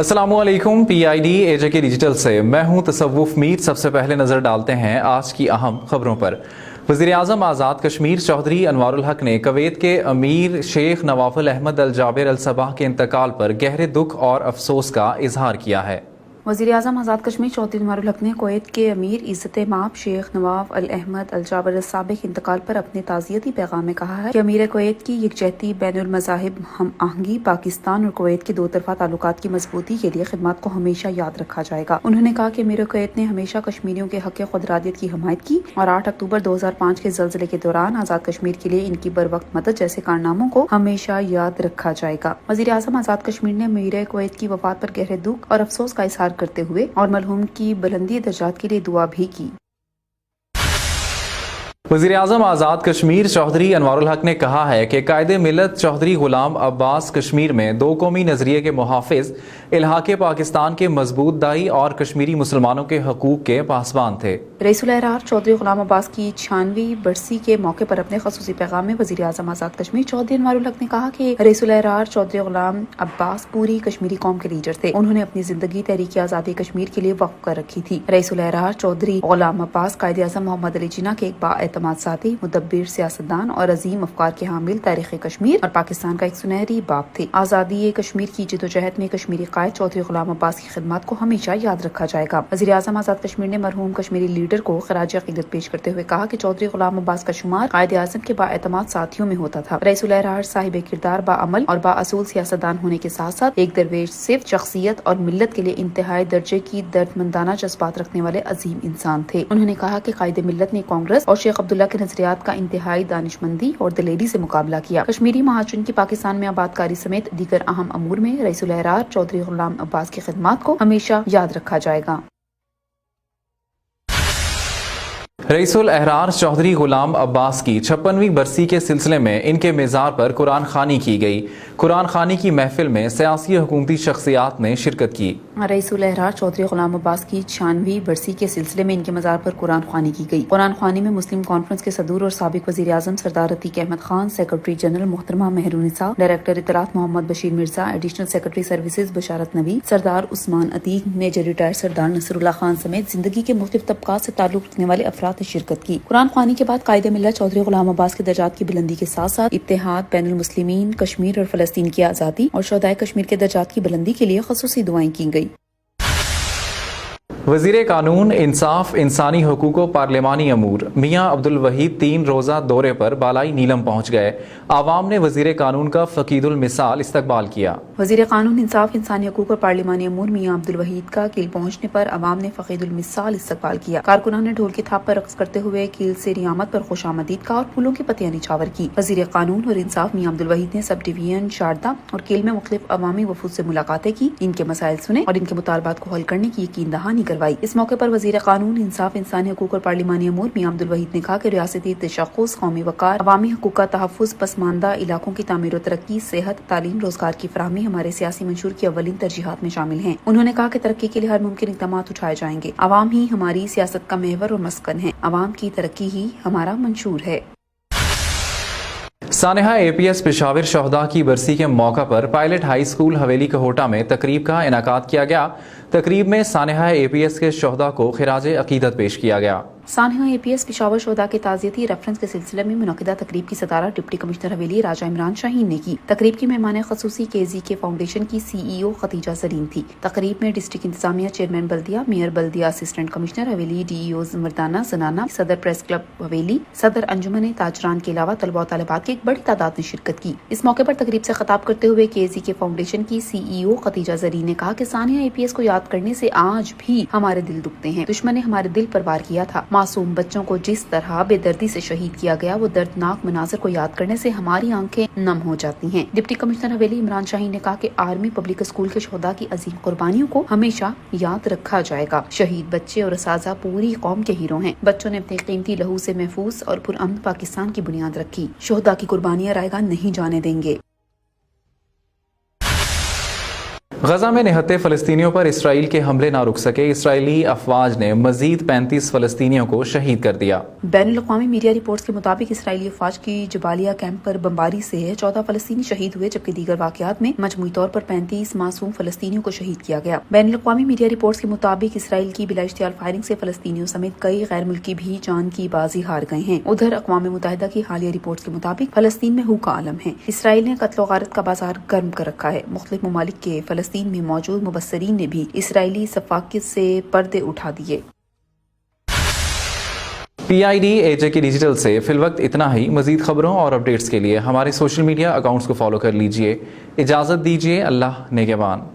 अस्सलामु अलैकुम। PID AJ के डिजिटल से मैं हूं तसव्वुफ मीर। सबसे पहले नजर डालते हैं आज की अहम खबरों पर। वज़ीर आज़म आज़ाद कश्मीर चौधरी अनवारुल हक ने कुवैत के अमीर शेख नवाफुल अहमद अल जाबिर अल सबाह के इंतकाल पर गहरे दुख और अफसोस का इजहार किया है। वज़ीर आज़म आज़ाद कश्मीर चौधरी अनवारुल हक ने कुवैत के अमीर इज़्ज़त माब शेख नवाफ अल अहमद अल जाबिर अल सबाह के इंतकाल पर अपने ताज़ियती पैगाम में कहा है कि अमीर कुवैत की यकजहती, बैनुल मज़ाहिब हम आहंगी, पाकिस्तान और कुवैत के दो तरफ़ा ताल्लुकात की मजबूती के लिए खिदमत को हमेशा याद रखा जाएगा। उन्होंने कहा कि अमीर कुवैत ने हमेशा कश्मीरियों के हक़ खुदरादियत की हमायत की और 8 अक्टूबर 2005 के ज़लज़ले के दौरान आज़ाद कश्मीर के लिए इनकी बर वक्त मदद जैसे कारनामों को हमेशा याद रखा जाएगा। वज़ीर आज़म आज़ाद कश्मीर ने अमीर कुवैत की वफ़ात पर गहरे दुख और अफसोस का इज़हार करते हुए और मरहूम की बुलंदी दर्जात के लिए दुआ भी की। वज़ीर आज़म आज़ाद कश्मीर चौधरी अनवारुल हक ने कहा है कि कायदे मिलत चौधरी गुलाम अब्बास कश्मीर में दो कौमी नजरिए के मुहाफिज, इल्हाके पाकिस्तान के मजबूत दाई और कश्मीरी मुसलमानों के हकूक के पासबान थे। रईसुल अहरार चौधरी गुलाम अब्बास की 96वीं बरसी के मौके पर अपने खसूसी पैगाम में वज़ीर आज़म आज़ाद कश्मीर चौधरी अनवारुल हक ने कहा कि रईसुल अहरार चौधरी गुलाम अब्बास पूरी कश्मीरी कौम के लीडर थे। उन्होंने अपनी जिंदगी तहरीक आज़ादी कश्मीर के लिए वक्फ कर रखी थी। रईसुल अहरार चौधरी गुलाम अब्बास कायदे आज़म मोहम्मद अली जिन्ना के एक बाएतमाद साथी, मुदब्बिर, सियासतदान और अजीम अफकार के हामिल, तारीख़ कश्मीर और पाकिस्तान का एक सुनहरी बाप थे। आज़ादी कश्मीर की जिदोजहद में कश्मीरी कायद चौधरी गुलाम अब्बास की खिदमत को हमेशा याद रखा जाएगा। वज़ीर आज़म आज़ाद कश्मीर ने मरहूम कश्मीरी लीडर को खराज अक़ीदत पेश करते हुए कहा कि चौधरी गुलाम अब्बास का शुमार कायदे आज़म के बाएतमाद साथियों में होता था। रईसुल अहरार साहिब किरदार, बाअमल और बाअसूल सियासतदान होने के साथ साथ एक दरवेश, सिर्फ शख्सियत और मिल्लत के लिए इंतहाई दर्जे की दर्दमंदाना जज्बात रखने वाले अजीम इंसान थे। उन्होंने कहा कि कायदे मिल्लत ने कांग्रेस और शेख अब्दुल्ला के नजरियात का इंतहाई दानिशमंदी और दलेरी से मुकाबला किया। कश्मीरी महाजन की पाकिस्तान में आबादकारी समेत दीगर अहम अमूर में रईसुल अहरार चौधरी गुलाम अब्बास की खिदमत को हमेशा याद रखा जाएगा। रईसुल अहरार चौधरी गुलाम अब्बास की 56वीं बरसी के सिलसिले में इनके मेज़ार पर कुरान खानी की गई। कुरान खानी की महफिल में सियासी हुकूमती शख्सियात ने शिरकत की। रईसुल अहरार चौधरी गुलाम अब्बास की 96वीं बरसी के सिलसिले में इनके मज़ार पर कुरान खानी की गई। कुरान खानी में मुस्लिम कॉन्फ्रेंस के सदूर और साबिक वज़ीर आज़म सरदार अतीक अहमद खान, सेक्रेटरी जनरल मोहतरमा मेहरुनिसा, डायरेक्टर इत्तलात Mohammad Bashir Mirza, additional secretary services Basharat Nabi, Sardar Usman Atiq, major retired Sardar Nasrullah Khan समेत जिंदगी के मुख्तलिफ तबकात से ताल्लुक रखने वाले अफराद ने शिरकत की। कुरान खानी के बाद कायदे मिल्लत चौधरी गुलाम अब्बास के दर्जात की बुलंदी के साथ साथ इत्तेहाद, बैनुल मुस्लिमीन, कश्मीर और फलस्तीन की आज़ादी और शोहदाए कश्मीर के दर्जात की बुलंदी के लिए खसूसी दुआएं की गई। वज़ीर कानून, इंसाफ, इंसानी हुकूक व पार्लिमानी अमूर मियाँ अब्दुल वहीद 3 रोज़ा दौरे पर बालाई नीलम पहुँच गए। आवाम ने वज़ीर कानून का फ़कीदुल मिसाल इस्तकबाल किया। वज़ीर कानून, इंसाफ, इंसानी हुकूक और पार्लिमानी अमूर मियाँ अब्दुल वहीद का कील पहुँचने पर आवाम ने फ़कीदुल मिसाल इस्तकबाल किया। कारकुनान ने ढोल की थाप पर रक़्स करते हुए कील से रियामत पर खुशामदीद कहा और फूलों की पत्तियां निछावर की। वज़ीर कानून और इंसाफ मियाँ अब्दुल वहीद ने सब डिवीजन शारदा और कील में मुख्तलिफ अवामी वफूद से मुलाकातें की, इनके मसाइल सुने और इनके मुतालबात को हल करने की यकीन दहानी करवाई। इस मौके पर वज़ीर कानून, इंसाफ, इंसानी हुकूक और पार्लिमानी अमूर मियाँ अब्दुल वहीद ने कहा कि रियासती तशख़्ख़ुस, कौमी वक़ार, अवामी हुकूक का तहफ़्फ़ुज़, पसमानदा इलाकों की तामीर और तरक्की, सेहत, तालीम, रोजगार की फराहमी हमारे सियासी मंशूर की अव्वलीन तरजीहात में शामिल हैं। उन्होंने कहा कि तरक्की के लिए हर मुमकिन इक़दाम उठाए जाएंगे। अवाम ही हमारी सियासत का महवर और मस्कन है। अवाम की तरक्की ही हमारा मंशूर है। सानेहा APS पेशावर शहदा की बरसी के मौका पर पायलट हाई स्कूल हवेली कहोटा में तकरीब का इनाकाद किया गया। तकरीब में सानेहा APS के शहदा को खिराज अकीदत पेश किया गया। सानेहा APS पेशावर शोहदा के ताज़ियती रेफरेंस के सिलसिले में मुनक़िदा तकरीब की सदारत डिप्टी कमिश्नर हवेली राजा इमरान शाहीन ने की। तकरीब की मेहमान खसूसी KZK फाउंडेशन की CEO खतीजा ज़रीन थी। तकरीब में डिस्ट्रिक्ट इंतजामिया चेयरमैन बल्दिया, मेयर बल्दिया, असिस्टेंट कमिश्नर हवेली, DEOs मर्दाना ज़नाना, सदर प्रेस क्लब हवेली, सदर अंजुमन ताजरान के अलावा तलबा और तालिबात की एक बड़ी तादाद ने शिरकत की। इस मौके पर तकरीब से खिताब करते हुए KZK फाउंडेशन की CEO खतीजा ज़रीन ने कहा कि सानेहा APS को याद करने से आज भी हमारे दिल दुखते हैं। दुश्मन ने हमारे दिल पर वार किया था। मासूम बच्चों को जिस तरह बेदर्दी से शहीद किया गया, वो दर्दनाक मनाज़र को याद करने से हमारी आंखें नम हो जाती हैं। डिप्टी कमिश्नर हवेली इमरान शाहीन ने कहा कि आर्मी पब्लिक स्कूल के शोहदा की अजीम कुर्बानियों को हमेशा याद रखा जाएगा। शहीद बच्चे और असाज़ा पूरी कौम के हीरो हैं। बच्चों ने अपने कीमती लहू से महफूज और पुरअमन पाकिस्तान की बुनियाद रखी। शोहदा की कुर्बानियां रायगा नहीं जाने देंगे। गजा में निहत्ते फ़लस्तीनियों पर इसराइल के हमले ना रुक सके, इसराइली अफवाज ने मजीद 35 फ़लस्तीनियों को शहीद कर दिया। बैनुल-अक़वामी मीडिया रिपोर्ट्स के मुताबिक इसराइली अफवाज की जबालिया कैंप पर बमबारी से 14 फ़लस्तीनी शहीद हुए, जबकि दीगर वाक़यात में मजमूई तौर पर 35 मासूम फ़लस्तीनियों को शहीद किया गया। बैनुल-अक़वामी मीडिया रिपोर्ट्स के मुताबिक इसराइल की बिला इश्तियाल फायरिंग से फ़लस्तीनियों समेत कई गैर मुल्की भी जान की बाजी हार गए हैं। उधर अक़वाम मुत्तहिदा की हालिया रिपोर्ट्स के मुताबिक फ़लस्तीन में हू का आलम है। इसराइल ने कत्ल गारत का बाजार गर्म कर रखा है। मुख्तलिफ ममालिक के फ़लस्तीन में मौजूद मुबस्सरीन ने भी इसराइली सफाकियत से पर्दे उठा दिए। PID AJ के डिजिटल से फिलवक्त इतना ही। मजीद खबरों और अपडेट्स के लिए हमारे सोशल मीडिया अकाउंट्स को फॉलो कर लीजिए। इजाज़त दीजिए। अल्लाह नेगेबान।